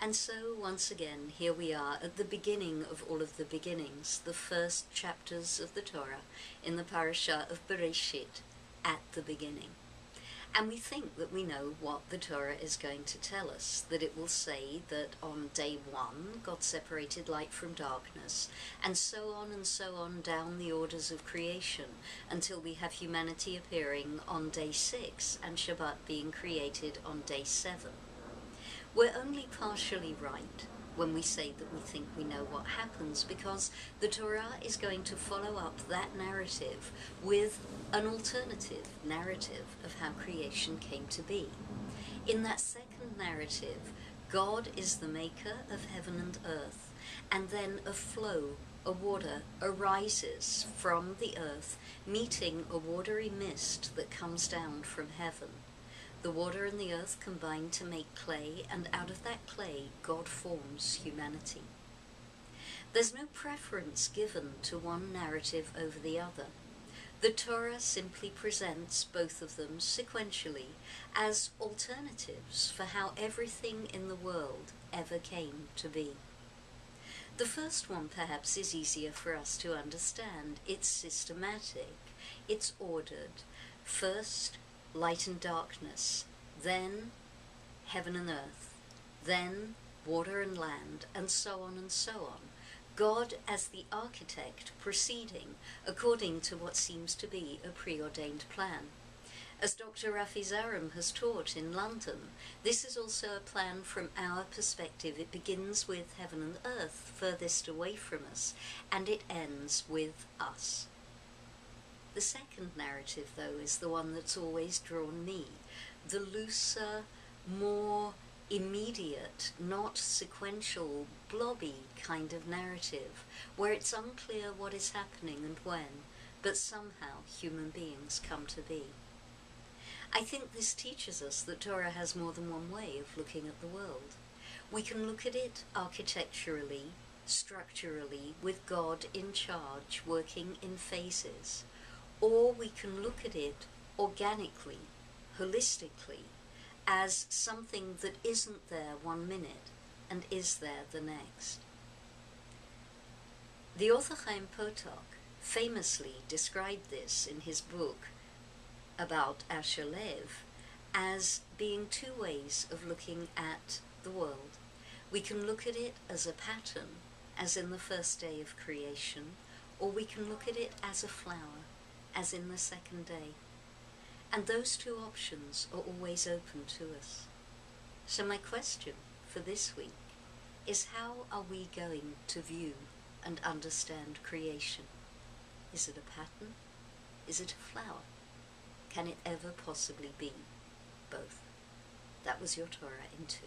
And so, once again, here we are at the beginning of all of the beginnings, the first chapters of the Torah in the parasha of Bereshit, at the beginning. And we think that we know what the Torah is going to tell us, that it will say that on day 1, God separated light from darkness, and so on down the orders of creation, until we have humanity appearing on day 6, and Shabbat being created on day 7. We're only partially right when we say that we think we know what happens, because the Torah is going to follow up that narrative with an alternative narrative of how creation came to be. In that second narrative, God is the maker of heaven and earth, and then a flow, a water, arises from the earth, meeting a watery mist that comes down from heaven. The water and the earth combine to make clay, and out of that clay, God forms humanity. There's no preference given to one narrative over the other. The Torah simply presents both of them sequentially as alternatives for how everything in the world ever came to be. The first one perhaps is easier for us to understand. It's systematic, it's ordered. First, light and darkness, then heaven and earth, then water and land, and so on and so on. God as the architect proceeding according to what seems to be a preordained plan. As Dr. Rabbi has taught in London, this is also a plan from our perspective. It begins with heaven and earth furthest away from us, and it ends with us. The second narrative, though, is the one that's always drawn me, the looser, more immediate, not sequential, blobby kind of narrative, where it's unclear what is happening and when, but somehow human beings come to be. I think this teaches us that Torah has more than one way of looking at the world. We can look at it architecturally, structurally, with God in charge, working in phases. Or we can look at it organically, holistically, as something that isn't there 1 minute and is there the next. The author Chaim Potok famously described this in his book about Asher Lev as being 2 ways of looking at the world. We can look at it as a pattern, as in the first day of creation, or we can look at it as a flower, as in the second day. And those 2 options are always open to us. So my question for this week is, how are we going to view and understand creation? Is it a pattern? Is it a flower? Can it ever possibly be both? That was your Torah in 2.